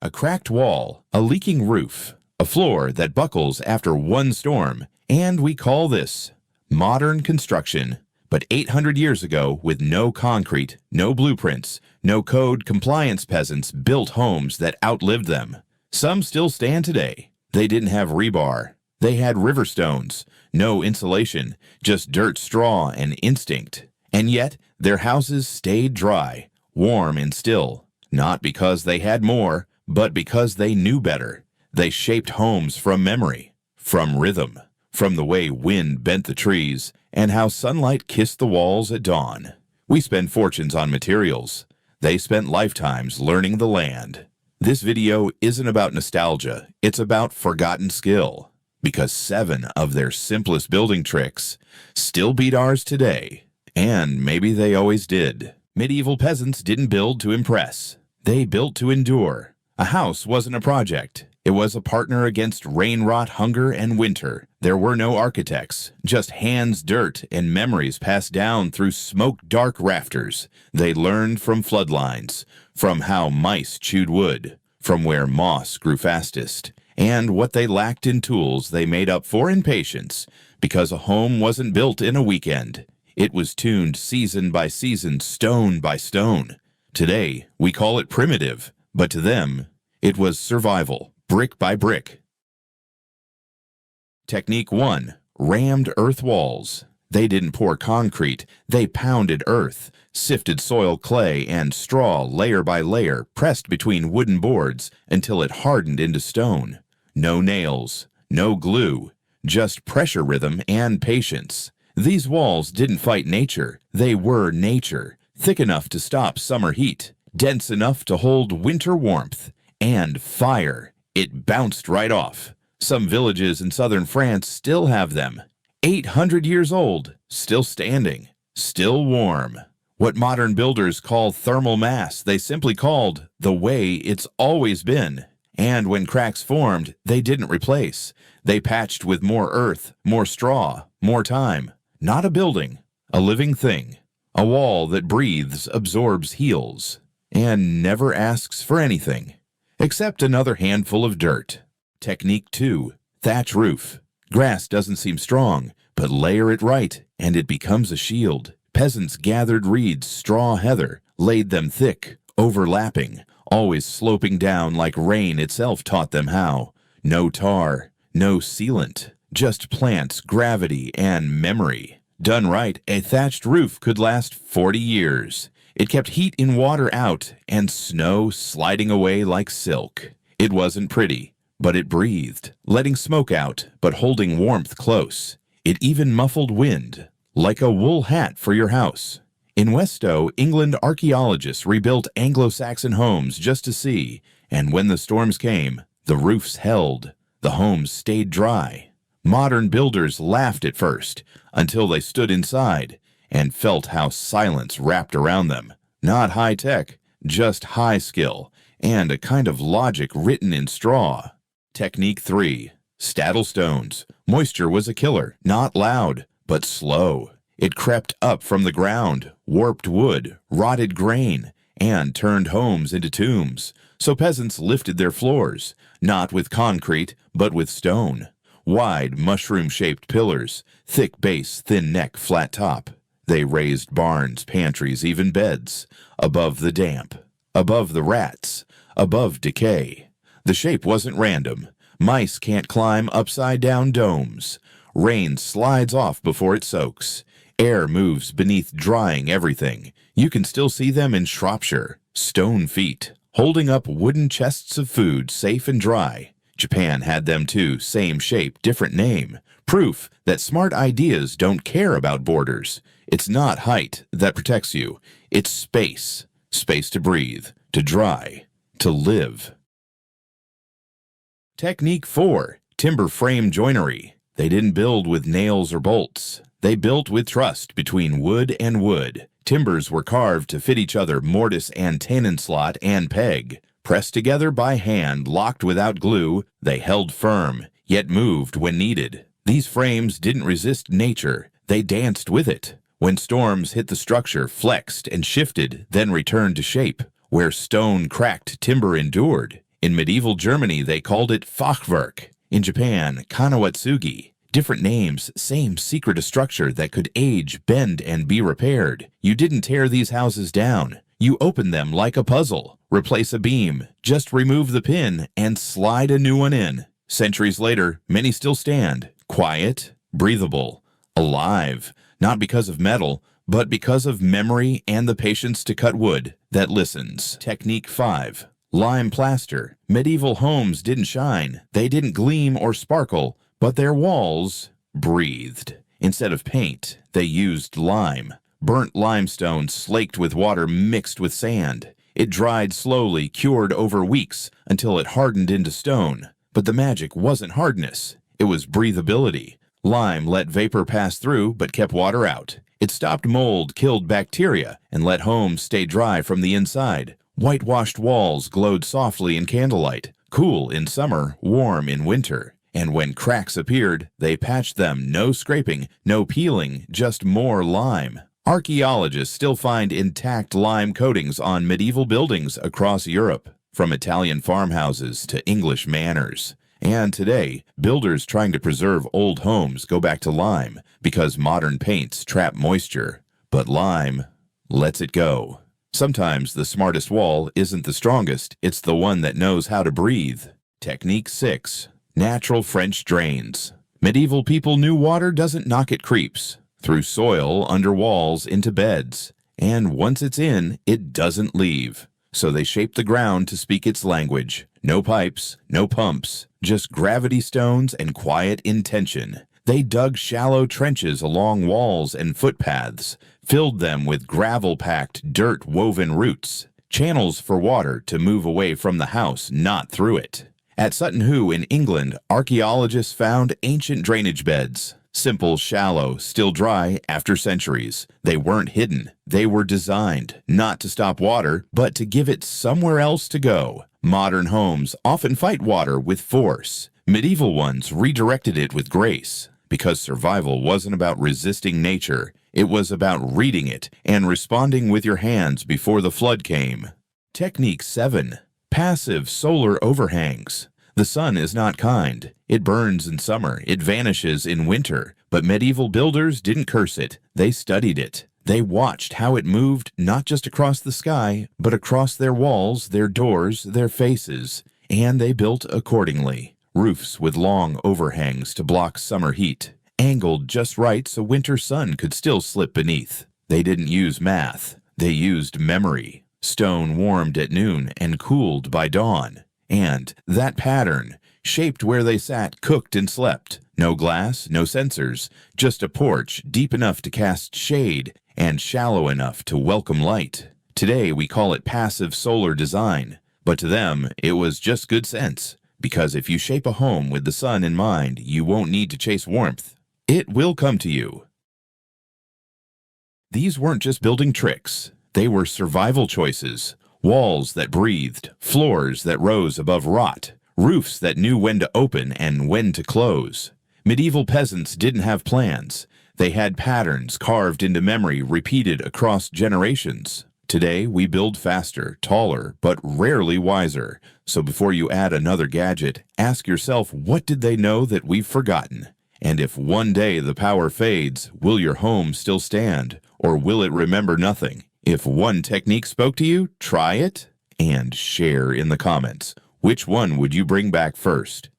A cracked wall, a leaking roof, a floor that buckles after one storm, and we call this modern construction. But 800 years ago, with no concrete, no blueprints, no code compliance, peasants built homes that outlived them. Some still stand today. They didn't have rebar. They had river stones, no insulation, just dirt, straw, and instinct. And yet, their houses stayed dry, warm and still, not because they had more, but because they knew better. They shaped homes from memory, from rhythm, from the way wind bent the trees, and how sunlight kissed the walls at dawn. We spend fortunes on materials. They spent lifetimes learning the land. This video isn't about nostalgia, it's about forgotten skill. Because 7 of their simplest building tricks still beat ours today. And maybe they always did. Medieval peasants didn't build to impress. They built to endure. A house wasn't a project. It was a partner against rain rot, hunger, and winter. There were no architects, just hands, dirt, and memories passed down through smoke-dark rafters. They learned from floodlines, from how mice chewed wood, from where moss grew fastest, and what they lacked in tools they made up for in patience, because a home wasn't built in a weekend. It was tuned season by season, stone by stone. Today, we call it primitive, but to them, it was survival, brick by brick. Technique 1. Rammed earth walls. They didn't pour concrete, they pounded earth, sifted soil, clay, and straw layer by layer, pressed between wooden boards until it hardened into stone. No nails, no glue, just pressure rhythm and patience. These walls didn't fight nature, they were nature, thick enough to stop summer heat, dense enough to hold winter warmth, and fire. It bounced right off. Some villages in southern France still have them. 800 years old, still standing, still warm. What modern builders call thermal mass, they simply called the way it's always been. And when cracks formed, they didn't replace. They patched with more earth, more straw, more time. Not a building, a living thing. A wall that breathes, absorbs, heals, and never asks for anything, except another handful of dirt. Technique 2. Thatch roof. Grass doesn't seem strong, but layer it right, and it becomes a shield. Peasants gathered reeds, straw, heather, laid them thick, overlapping, always sloping down like rain itself taught them how. No tar, no sealant, just plants, gravity, and memory. Done right, a thatched roof could last 40 years. It kept heat and water out, and snow sliding away like silk. It wasn't pretty, but it breathed, letting smoke out, but holding warmth close. It even muffled wind, like a wool hat for your house. In Westow, England, archaeologists rebuilt Anglo-Saxon homes just to see, and when the storms came, the roofs held, the homes stayed dry. Modern builders laughed at first, until they stood inside and felt how silence wrapped around them. Not high tech, just high skill, and a kind of logic written in straw. Technique 3. Staddle stones. Moisture was a killer, not loud, but slow. It crept up from the ground, warped wood, rotted grain, and turned homes into tombs. So peasants lifted their floors, not with concrete, but with stone. Wide, mushroom-shaped pillars, thick base, thin neck, flat top. They raised barns, pantries, even beds. Above the damp, above the rats, above decay. The shape wasn't random. Mice can't climb upside-down domes. Rain slides off before it soaks. Air moves beneath drying everything. You can still see them in Shropshire. Stone feet, holding up wooden chests of food, safe and dry. Japan had them too, same shape, different name. Proof that smart ideas don't care about borders. It's not height that protects you. It's space. Space to breathe, to dry, to live. Technique 4. Timber frame joinery. They didn't build with nails or bolts. They built with trust between wood and wood. Timbers were carved to fit each other, mortise and tenon slot and peg. Pressed together by hand, locked without glue, they held firm, yet moved when needed. These frames didn't resist nature, they danced with it. When storms hit the structure, flexed and shifted, then returned to shape. Where stone cracked, timber endured. In medieval Germany, they called it Fachwerk. In Japan, Kanawatsugi. Different names, same secret to structure that could age, bend, and be repaired. You didn't tear these houses down. You opened them like a puzzle. Replace a beam, just remove the pin, and slide a new one in. Centuries later, many still stand. Quiet, breathable, alive. Not because of metal, but because of memory and the patience to cut wood that listens. Technique 5. Lime plaster. Medieval homes didn't shine. They didn't gleam or sparkle, but their walls breathed. Instead of paint, they used lime. Burnt limestone slaked with water mixed with sand. It dried slowly, cured over weeks, until it hardened into stone. But the magic wasn't hardness. It was breathability. Lime let vapor pass through, but kept water out. It stopped mold, killed bacteria, and let homes stay dry from the inside. Whitewashed walls glowed softly in candlelight, cool in summer, warm in winter. And when cracks appeared, they patched them, no scraping, no peeling, just more lime. Archaeologists still find intact lime coatings on medieval buildings across Europe, from Italian farmhouses to English manors. And today, builders trying to preserve old homes go back to lime because modern paints trap moisture. But lime lets it go. Sometimes the smartest wall isn't the strongest, it's the one that knows how to breathe. Technique 6. Natural French drains. Medieval people knew water doesn't knock at creeps, through soil, under walls, into beds. And once it's in, it doesn't leave. So they shaped the ground to speak its language. No pipes, no pumps, just gravity stones and quiet intention. They dug shallow trenches along walls and footpaths, filled them with gravel-packed, dirt-woven roots, channels for water to move away from the house, not through it. At Sutton Hoo in England, archaeologists found ancient drainage beds. Simple, shallow, still dry after centuries. They weren't hidden. They were designed, not to stop water, but to give it somewhere else to go. Modern homes often fight water with force. Medieval ones redirected it with grace, because survival wasn't about resisting nature. It was about reading it and responding with your hands before the flood came. Technique 7. Passive solar overhangs. The sun is not kind. It burns in summer. It vanishes in winter. But medieval builders didn't curse it. They studied it. They watched how it moved not just across the sky, but across their walls, their doors, their faces. And they built accordingly. Roofs with long overhangs to block summer heat, angled just right so winter sun could still slip beneath. They didn't use math. They used memory. Stone warmed at noon and cooled by dawn. And that pattern, shaped where they sat, cooked and slept. No glass, no sensors, just a porch deep enough to cast shade and shallow enough to welcome light. Today we call it passive solar design, but to them it was just good sense. Because if you shape a home with the sun in mind, you won't need to chase warmth. It will come to you. These weren't just building tricks. They were survival choices. Walls that breathed, floors that rose above rot, roofs that knew when to open and when to close. Medieval peasants didn't have plans. They had patterns carved into memory, repeated across generations. Today, we build faster, taller, but rarely wiser. So before you add another gadget, ask yourself, what did they know that we've forgotten? And if one day the power fades, will your home still stand? Or will it remember nothing? If one technique spoke to you, try it and share in the comments. Which one would you bring back first?